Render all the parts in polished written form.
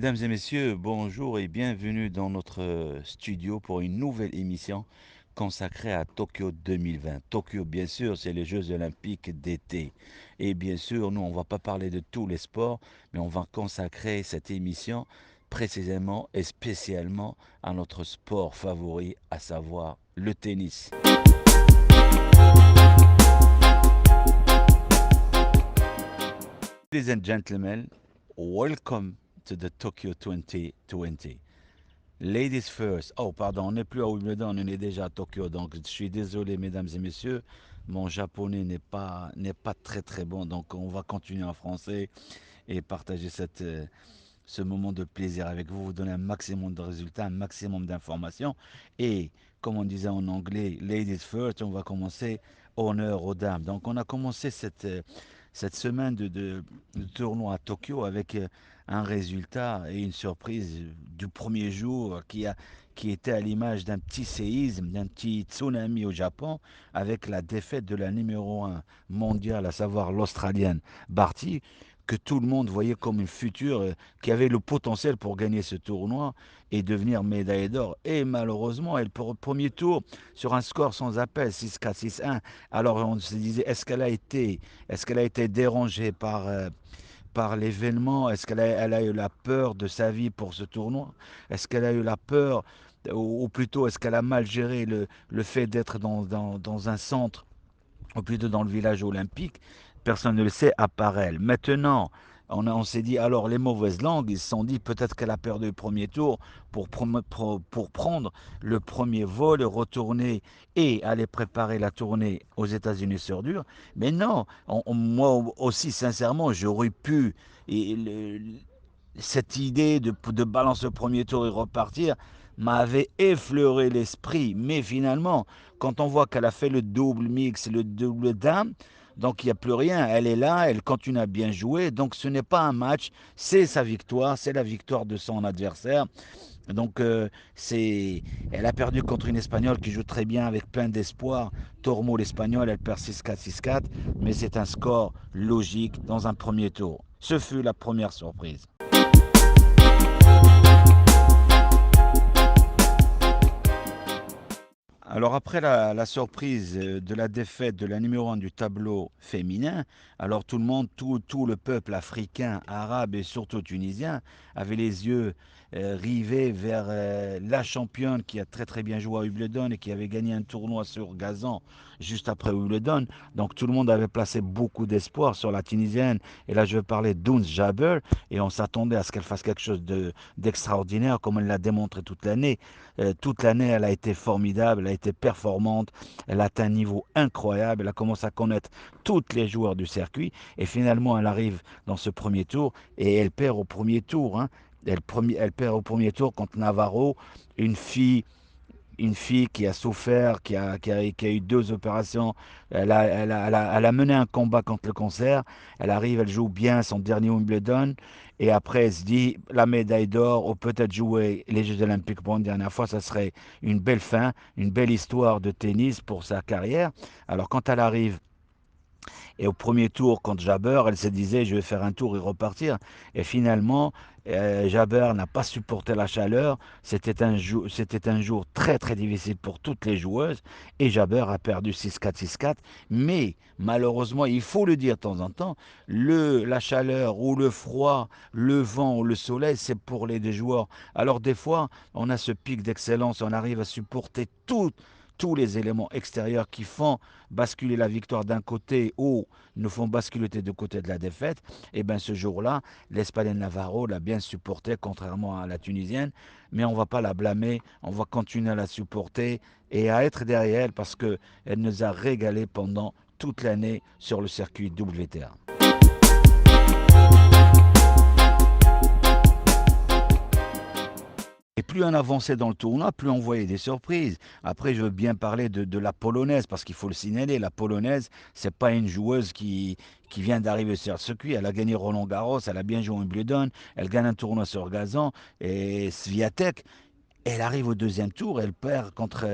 Mesdames et messieurs, bonjour et bienvenue dans notre studio pour une nouvelle émission consacrée à Tokyo 2020. Tokyo, bien sûr, c'est les Jeux olympiques d'été. Et bien sûr, nous, on ne va pas parler de tous les sports, mais on va consacrer cette émission précisément et spécialement à notre sport favori, à savoir le tennis. Ladies and gentlemen, welcome to the Tokyo 2020. Ladies first. Oh, pardon, on n'est plus à Wimbledon, on est déjà à Tokyo. Donc, je suis désolé, mesdames et messieurs. Mon japonais n'est pas très très bon. Donc, on va continuer en français et partager ce moment de plaisir avec vous. Vous donner un maximum de résultats, un maximum d'informations. Et, comme on disait en anglais, ladies first, on va commencer honneur aux dames. Donc, on a commencé cette semaine de tournoi à Tokyo avec un résultat et une surprise du premier jour qui était à l'image d'un petit séisme, d'un petit tsunami au Japon, avec la défaite de la numéro un mondiale, à savoir l'Australienne Barty, que tout le monde voyait comme une future, qui avait le potentiel pour gagner ce tournoi et devenir médaille d'or. Et malheureusement, elle, pour le premier tour, sur un score sans appel, 6-4, 6-1, alors on se disait, est-ce qu'elle a été dérangée par l'événement? Est-ce qu'elle a eu la peur de sa vie pour ce tournoi? Est-ce qu'elle a eu la peur, ou plutôt est-ce qu'elle a mal géré le fait d'être dans un centre, ou plutôt dans le village olympique? Personne ne le sait à part elle. Maintenant, on s'est dit, alors les mauvaises langues, ils se sont dit peut-être qu'elle a perdu le premier tour pour prendre le premier vol, retourner et aller préparer la tournée aux États-Unis sur dur. Mais non, moi aussi, sincèrement, j'aurais pu. Et cette idée de balancer le premier tour et repartir m'avait effleuré l'esprit. Mais finalement, quand on voit qu'elle a fait le double mix, le double dame, donc il n'y a plus rien. Elle est là, elle continue à bien jouer. Donc ce n'est pas un match, c'est sa victoire, c'est la victoire de son adversaire. Donc elle a perdu contre une Espagnole qui joue très bien avec plein d'espoir. Tormo l'Espagnol, elle perd 6-4, 6-4, mais c'est un score logique dans un premier tour. Ce fut la première surprise. Alors après la surprise de la défaite de la numéro un du tableau féminin, alors tout le monde, tout le peuple africain, arabe et surtout tunisien avait les yeux rivés vers la championne qui a très très bien joué à Wimbledon et qui avait gagné un tournoi sur gazon juste après Wimbledon. Donc tout le monde avait placé beaucoup d'espoir sur la Tunisienne. Et là je vais parler d'Ounz Jabeur et on s'attendait à ce qu'elle fasse quelque chose d'extraordinaire comme elle l'a démontré toute l'année. Toute l'année, elle a été formidable, elle a été performante, elle a atteint un niveau incroyable, elle a commencé à connaître tous les joueurs du circuit et finalement, elle arrive dans ce premier tour et elle perd au premier tour. Hein. Elle perd au premier tour contre Navarro, une fille une fille qui a souffert, qui a eu deux opérations. Elle a mené un combat contre le cancer. Elle arrive, elle joue bien son dernier Wimbledon. Et après, elle se dit, la médaille d'or, ou peut-être jouer les Jeux Olympiques pour une dernière fois, ça serait une belle fin, une belle histoire de tennis pour sa carrière. Alors quand elle arrive et au premier tour, contre Jabber, elle se disait, je vais faire un tour et repartir. Et finalement, Jabber n'a pas supporté la chaleur. C'était un jour très très difficile pour toutes les joueuses. Et Jabber a perdu 6-4, 6-4. Mais malheureusement, il faut le dire de temps en temps, la chaleur ou le froid, le vent ou le soleil, c'est pour les deux joueurs. Alors des fois, on a ce pic d'excellence, on arrive à supporter tous les éléments extérieurs qui font basculer la victoire d'un côté ou nous font basculer du côté de la défaite, et bien ce jour-là, l'Espagnol Navarro l'a bien supporté, contrairement à la Tunisienne, mais on ne va pas la blâmer, on va continuer à la supporter et à être derrière elle parce qu'elle nous a régalé pendant toute l'année sur le circuit WTA. Et plus on avançait dans le tournoi, plus on voyait des surprises. Après, je veux bien parler de la polonaise, parce qu'il faut le signaler, la polonaise, c'est pas une joueuse qui vient d'arriver sur le circuit. Elle a gagné Roland Garros, elle a bien joué à Wimbledon, elle gagne un tournoi sur gazon. Et Swiatek, elle arrive au deuxième tour, elle perd contre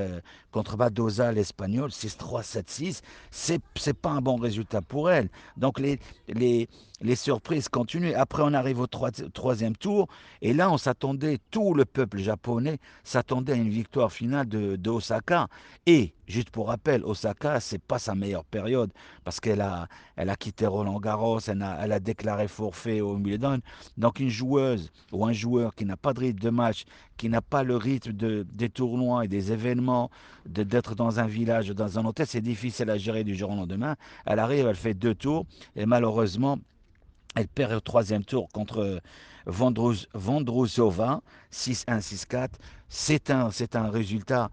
contre Badoza, l'Espagnol, 6-3, 7-6. C'est pas un bon résultat pour elle. Donc les, les surprises continuent. Après, on arrive au troisième tour. Et là, on s'attendait, tout le peuple japonais s'attendait à une victoire finale de Osaka. Et, juste pour rappel, Osaka, c'est pas sa meilleure période parce elle a quitté Roland Garros, elle a déclaré forfait au Wimbledon. Donc, une joueuse ou un joueur qui n'a pas de rythme de match, qui n'a pas le rythme des tournois et des événements, d'être dans un village, dans un hôtel, c'est difficile à gérer du jour au lendemain. Elle arrive, elle fait 2 tours et malheureusement, elle perd au troisième tour contre Vondrousova, 6-1, 6-4. C'est un résultat.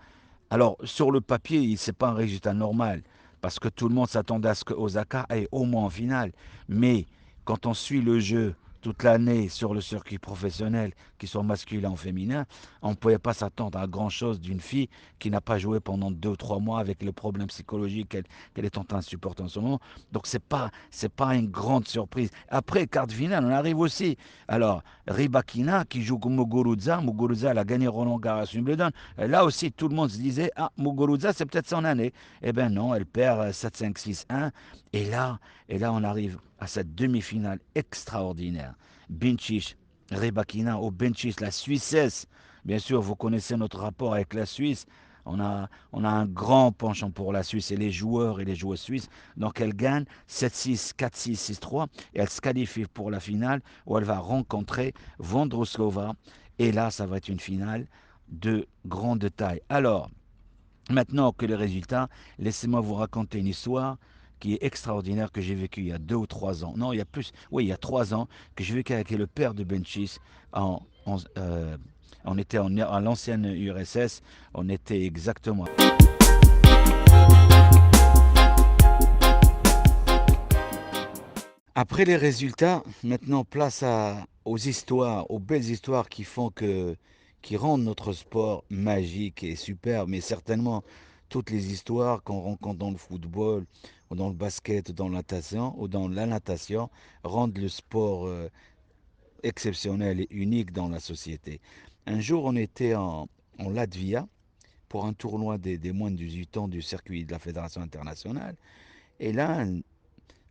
Alors, sur le papier, ce n'est pas un résultat normal, parce que tout le monde s'attendait à ce que Osaka aille au moins en finale. Mais quand on suit le jeu toute l'année sur le circuit professionnel, qu'il soit masculin ou féminin, on ne pouvait pas s'attendre à grand-chose d'une fille qui n'a pas joué pendant 2 ou 3 mois avec le problème psychologique qu'elle est en train de supporter en ce moment. Donc, c'est pas une grande surprise. Après, quart de finale, on arrive aussi. Alors, Rybakina qui joue comme Muguruza. Muguruza, elle a gagné Roland Garros Wimbledon. Et là aussi, tout le monde se disait, ah, Muguruza, c'est peut-être son année. Eh bien non, elle perd 7-5-6-1. Et là, et là, on arrive à cette demi-finale extraordinaire. Bencic, Rybakina au Bencic, la Suissesse. Bien sûr, vous connaissez notre rapport avec la Suisse. On a un grand penchant pour la Suisse et les joueurs et les joueuses suisses. Donc elle gagne 7-6, 4-6, 6-3 et elle se qualifie pour la finale où elle va rencontrer Vondrousova. Et là, ça va être une finale de grande taille. Alors, maintenant que les résultats, laissez-moi vous raconter une histoire qui est extraordinaire que j'ai vécue il y a 2 ou 3 ans. Non, il y a plus. Oui, il y a 3 ans que j'ai vécu avec le père de Benchis. On était à l'ancienne URSS. On était exactement. Après les résultats, maintenant place aux histoires, aux belles histoires qui rendent notre sport magique et super, mais certainement toutes les histoires qu'on rencontre dans le football, ou dans le basket, ou dans la natation, rendent le sport exceptionnel et unique dans la société. Un jour, on était en Latvia pour un tournoi des moins de 18 ans du circuit de la Fédération internationale. Et là,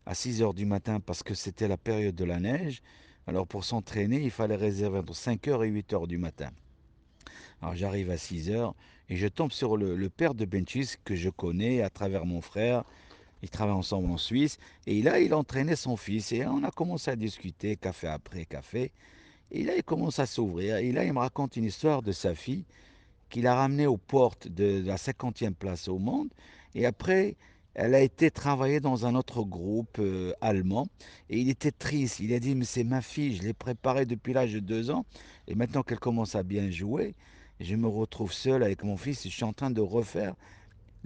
à 6 heures du matin, parce que c'était la période de la neige, alors pour s'entraîner, il fallait réserver entre 5 heures et 8 heures du matin. Alors j'arrive à 6 heures et je tombe sur le père de Benchis que je connais à travers mon frère. Ils travaillent ensemble en Suisse. Et là, il entraînait son fils. Et on a commencé à discuter, café après café. Et là, il commence à s'ouvrir. Et là, il me raconte une histoire de sa fille qu'il a ramenée aux portes de la 50e place au monde. Et après, elle a été travailler dans un autre groupe allemand. Et il était triste. Il a dit, mais c'est ma fille, je l'ai préparée depuis l'âge de 2 ans. Et maintenant qu'elle commence à bien jouer, je me retrouve seul avec mon fils. Et je suis en train de refaire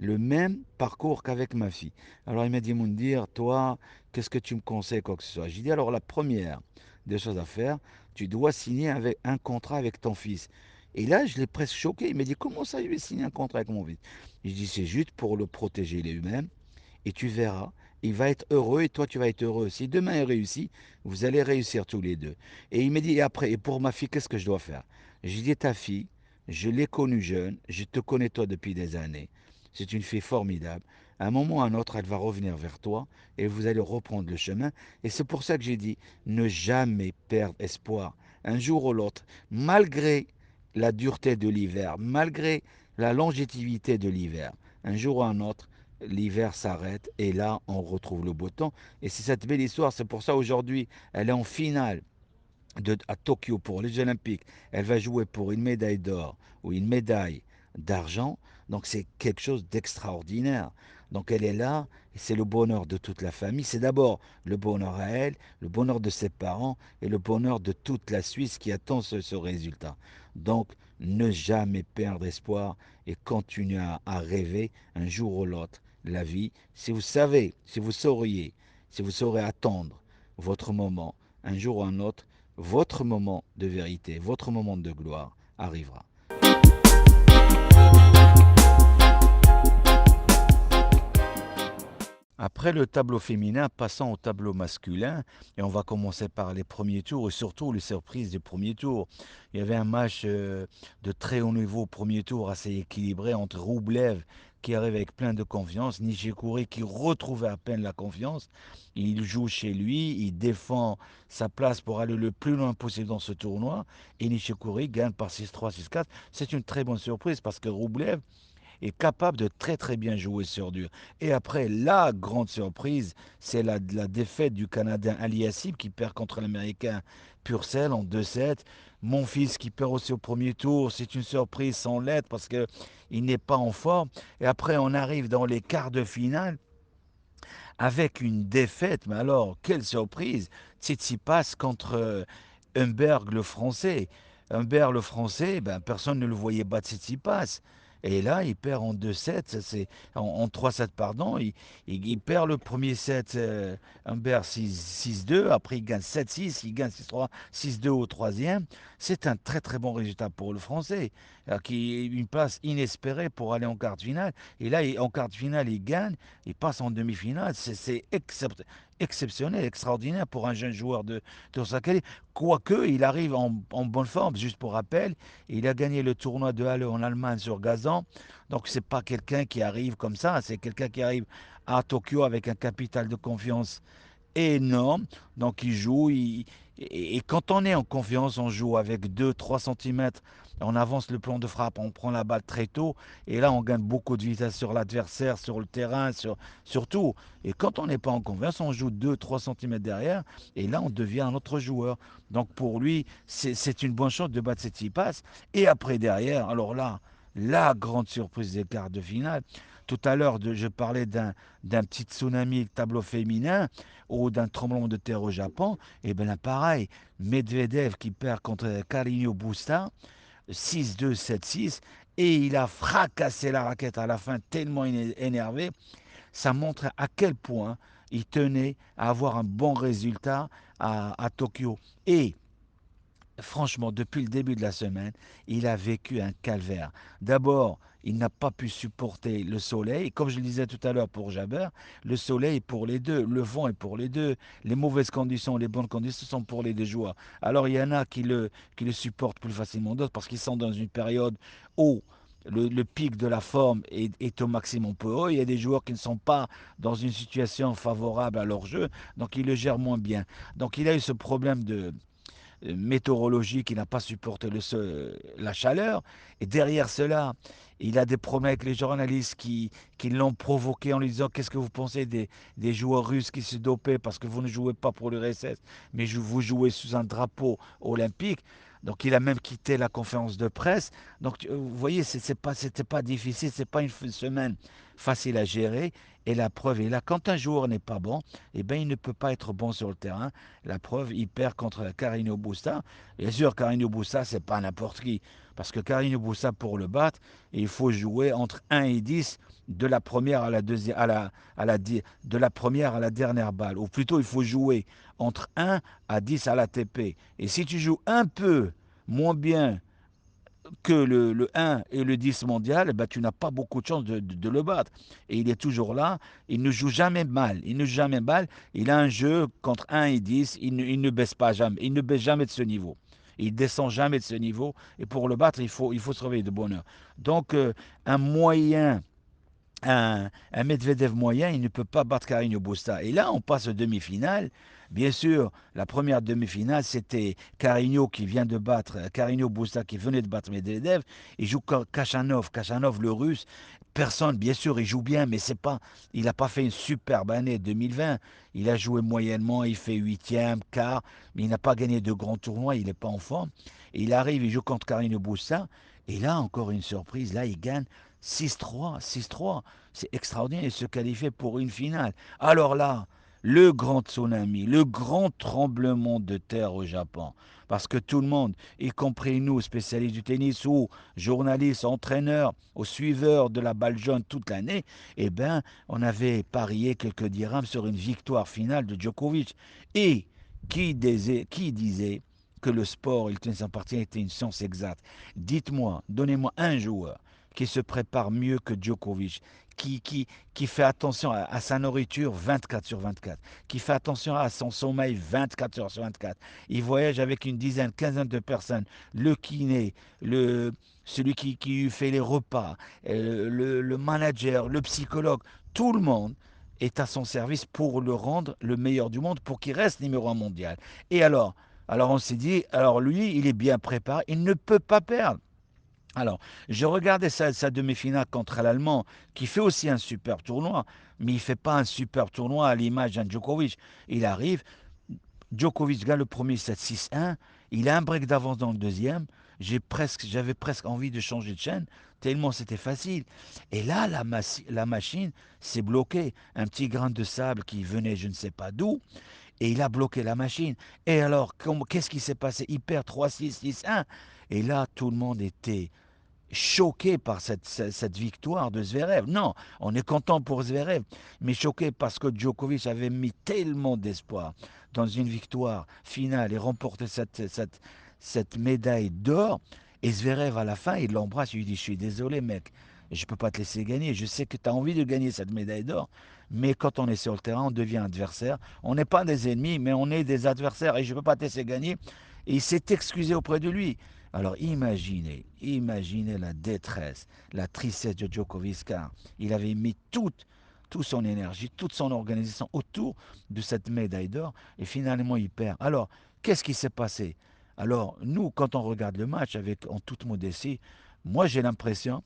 le même parcours qu'avec ma fille. Alors il m'a dit, Moundir, toi, qu'est-ce que tu me conseilles, quoi que ce soit? J'ai dit, alors la première des choses à faire, tu dois signer avec un contrat avec ton fils. Et là, je l'ai presque choqué. Il m'a dit, comment ça, je vais signer un contrat avec mon fils? Je dis, c'est juste pour le protéger lui-même. Et tu verras, il va être heureux et toi, tu vas être heureux. Si demain il réussit, vous allez réussir tous les deux. Et il m'a dit, et après, et pour ma fille, qu'est-ce que je dois faire? J'ai dit, ta fille, je l'ai connue jeune, je te connais toi depuis des années. C'est une fille formidable. À un moment ou à un autre, elle va revenir vers toi et vous allez reprendre le chemin. Et c'est pour ça que j'ai dit, ne jamais perdre espoir. Un jour ou l'autre, malgré la dureté de l'hiver, malgré la longévité de l'hiver, un jour ou un autre, l'hiver s'arrête et là, on retrouve le beau temps. Et c'est cette belle histoire. C'est pour ça aujourd'hui, elle est en finale à Tokyo pour les Jeux Olympiques. Elle va jouer pour une médaille d'or ou une médaille d'argent. Donc c'est quelque chose d'extraordinaire. Donc elle est là, et c'est le bonheur de toute la famille. C'est d'abord le bonheur à elle, le bonheur de ses parents et le bonheur de toute la Suisse qui attend ce résultat. Donc ne jamais perdre espoir et continuer à rêver un jour ou l'autre la vie. Si vous savez, si vous sauriez, si vous saurez attendre votre moment, un jour ou un autre, votre moment de vérité, votre moment de gloire arrivera. Après le tableau féminin, passons au tableau masculin. Et on va commencer par les premiers tours et surtout les surprises du premier tour. Il y avait un match de très haut niveau au premier tour, assez équilibré entre Roublev qui arrive avec plein de confiance, Nishikori qui retrouvait à peine la confiance. Il joue chez lui, il défend sa place pour aller le plus loin possible dans ce tournoi. Et Nishikori gagne par 6-3, 6-4. C'est une très bonne surprise parce que Roublev est capable de très très bien jouer sur dur. Et après, la grande surprise, c'est la défaite du Canadien Aliassime qui perd contre l'Américain Purcell en 2-7. Mon fils qui perd aussi au premier tour, c'est une surprise sans lettre parce qu'il n'est pas en forme. Et après, on arrive dans les quarts de finale avec une défaite. Mais alors, quelle surprise! Tsitsipas contre Humberg le français. Humberg le français, ben, personne ne le voyait battre Tsitsipas. Et là, il perd en 2-7, en 3-7, pardon. Il perd le premier set, Humbert 6-2. Après, il gagne 7-6, il gagne 6-3, 6-2 au troisième. C'est un très très bon résultat pour le français, qui est une place inespérée pour aller en quart de finale. Et là, en quart de finale, il gagne, il passe en demi-finale. C'est exceptionnel, extraordinaire pour un jeune joueur de sa qualité. Quoique, il arrive en bonne forme, juste pour rappel, il a gagné le tournoi de Halle en Allemagne sur gazon. Donc, c'est pas quelqu'un qui arrive comme ça, c'est quelqu'un qui arrive à Tokyo avec un capital de confiance énorme. Donc il joue, et quand on est en confiance, on joue avec 2-3 cm. On avance le plan de frappe, on prend la balle très tôt. Et là, on gagne beaucoup de vitesse sur l'adversaire, sur le terrain, sur tout. Et quand on n'est pas en confiance, on joue 2-3 cm derrière. Et là, on devient un autre joueur. Donc pour lui, c'est une bonne chose de battre cette passe. Et après, derrière, alors là, la grande surprise des quarts de finale. Tout à l'heure, je parlais d'un petit tsunami tableau féminin ou d'un tremblement de terre au Japon. Et bien là, pareil, Medvedev qui perd contre Carreño Busta, 6-2, 7-6, et il a fracassé la raquette à la fin tellement énervé. Ça montre à quel point il tenait à avoir un bon résultat à Tokyo. Et franchement, depuis le début de la semaine, il a vécu un calvaire. D'abord, il n'a pas pu supporter le soleil. Comme je le disais tout à l'heure pour Jabber, le soleil est pour les deux, le vent est pour les deux, les mauvaises conditions, les bonnes conditions sont pour les deux joueurs. Alors il y en a qui le supportent plus facilement, d'autres parce qu'ils sont dans une période où le pic de la forme est au maximum pour eux. Il y a des joueurs qui ne sont pas dans une situation favorable à leur jeu, donc ils le gèrent moins bien. Donc il a eu ce problème de météorologique, qui n'a pas supporté la chaleur. Et derrière cela, il a des problèmes avec les journalistes qui l'ont provoqué en lui disant: qu'est-ce que vous pensez des joueurs russes qui se dopaient parce que vous ne jouez pas pour l'URSS, mais vous jouez sous un drapeau olympique. Donc il a même quitté la conférence de presse. Donc vous voyez, c'était pas difficile, c'est pas une semaine facile à gérer. Et la preuve est là, quand un joueur n'est pas bon, eh ben, il ne peut pas être bon sur le terrain. La preuve, il perd contre Carreño Busta. Bien sûr, Carreño Busta, c'est pas n'importe qui. Parce que Carreño Busta, pour le battre, il faut jouer entre 1 et 10 de la première à la deuxième, de la première à la dernière balle. Ou plutôt, il faut jouer entre 1 à 10 à l'ATP. Et si tu joues un peu moins bien que le 1 et le 10 mondial, bah, tu n'as pas beaucoup de chance de le battre. Et il est toujours là, il ne joue jamais mal, il ne joue jamais mal, il a un jeu contre 1 et 10, il ne baisse pas jamais, il ne baisse jamais de ce niveau. Il descend jamais de ce niveau, et pour le battre, il faut se réveiller de bonne heure. Donc, un moyen, un Medvedev moyen, il ne peut pas battre Carreño Busta. Et là, on passe aux demi-finales. Bien sûr, la première demi-finale, c'était Carreño qui vient de battre, Carreño Busta qui venait de battre Medvedev. Il joue Kachanov, Kachanov le russe. Personne, bien sûr, il joue bien, mais c'est pas, il n'a pas fait une superbe année 2020. Il a joué moyennement, il fait huitième, quart, mais il n'a pas gagné de grands tournois, il n'est pas en forme. Et il arrive, il joue contre Carreño Busta. Et là, encore une surprise, là, il gagne 6-3, 6-3. C'est extraordinaire, il se qualifiait pour une finale. Alors là, le grand tsunami, le grand tremblement de terre au Japon. Parce que tout le monde, y compris nous, spécialistes du tennis ou journalistes, entraîneurs, ou suiveurs de la balle jaune toute l'année, eh ben, on avait parié quelques dirhams sur une victoire finale de Djokovic. Et qui disait que le sport, il tenait sa partie, était une science exacte? Dites-moi, donnez-moi un joueur qui se prépare mieux que Djokovic, qui, qui, qui fait attention à sa nourriture 24 sur 24, qui fait attention à son sommeil 24 heures sur 24. Il voyage avec une dizaine, quinzaine de personnes, le kiné, celui qui lui fait les repas, le manager, le psychologue, tout le monde est à son service pour le rendre le meilleur du monde, pour qu'il reste numéro un mondial. Et alors on s'est dit, alors lui, il est bien préparé, il ne peut pas perdre. Alors, je regardais sa demi-finale contre l'Allemand, qui fait aussi un super tournoi, mais il ne fait pas un super tournoi à l'image d'un Djokovic. Il arrive, Djokovic gagne le premier 7-6-1, il a un break d'avance dans le deuxième, j'avais presque envie de changer de chaîne, tellement c'était facile. Et là, la machine s'est bloquée. Un petit grain de sable qui venait je ne sais pas d'où, et il a bloqué la machine. Et alors, qu'est-ce qui s'est passé? Il perd 3-6, 6-1. Et là, tout le monde était choqué par cette victoire de Zverev. Non, on est content pour Zverev, mais choqué parce que Djokovic avait mis tellement d'espoir dans une victoire finale et remporter cette médaille d'or. Et Zverev, à la fin, il l'embrasse, il lui dit, je suis désolé mec, je ne peux pas te laisser gagner, je sais que tu as envie de gagner cette médaille d'or, mais quand on est sur le terrain, on devient adversaire. On n'est pas des ennemis, mais on est des adversaires et je ne peux pas te laisser gagner. Et il s'est excusé auprès de lui. Alors imaginez la détresse, la tristesse de Djokovic, car il avait mis toute son énergie, toute son organisation autour de cette médaille d'or, et finalement il perd. Alors, qu'est-ce qui s'est passé? Alors, nous, quand on regarde le match avec en toute modestie, moi j'ai l'impression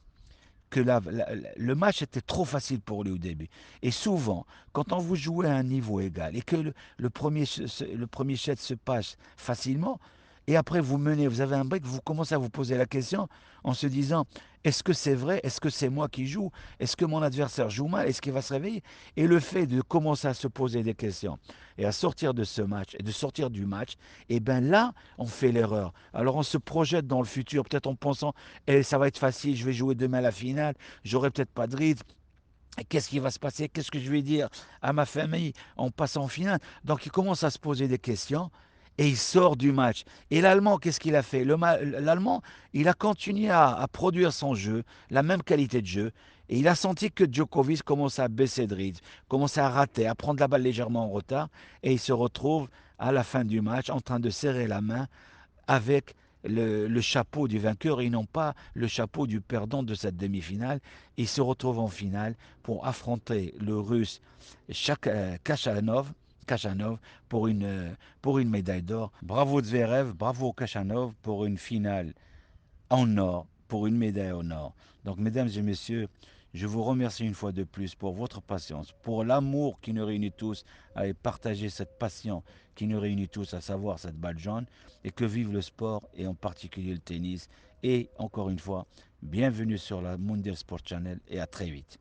que le match était trop facile pour lui au début. Et souvent, quand on vous joue à un niveau égal et que le premier set se passe facilement, et après vous menez, vous avez un break, vous commencez à vous poser la question en se disant, est-ce que c'est vrai? Est-ce que c'est moi qui joue? Est-ce que mon adversaire joue mal? Est-ce qu'il va se réveiller? Et le fait de commencer à se poser des questions et à sortir de ce match et de sortir du match, et bien là, on fait l'erreur. Alors on se projette dans le futur, peut-être en pensant, eh, ça va être facile, je vais jouer demain la finale, j'aurai peut-être pas de rythme. Qu'est-ce qui va se passer? Qu'est-ce que je vais dire à ma famille en passant en finale? Donc il commence à se poser des questions et il sort du match. Et l'Allemand, qu'est-ce qu'il a fait? L'Allemand, il a continué à produire son jeu, la même qualité de jeu. Et il a senti que Djokovic commençait à baisser de rythme, commençait à rater, à prendre la balle légèrement en retard. Et il se retrouve à la fin du match en train de serrer la main avec le chapeau du vainqueur et non pas le chapeau du perdant de cette demi-finale. Il se retrouve en finale pour affronter le russe Kachanov pour une médaille d'or. Bravo Zverev, bravo Kachanov pour une finale en or, pour une médaille en or. Donc mesdames et messieurs, je vous remercie une fois de plus pour votre patience, pour l'amour qui nous réunit tous, à partager cette passion qui nous réunit tous, à savoir cette balle jaune, et que vive le sport, et en particulier le tennis. Et encore une fois, bienvenue sur la Mondial Sport Channel, et à très vite.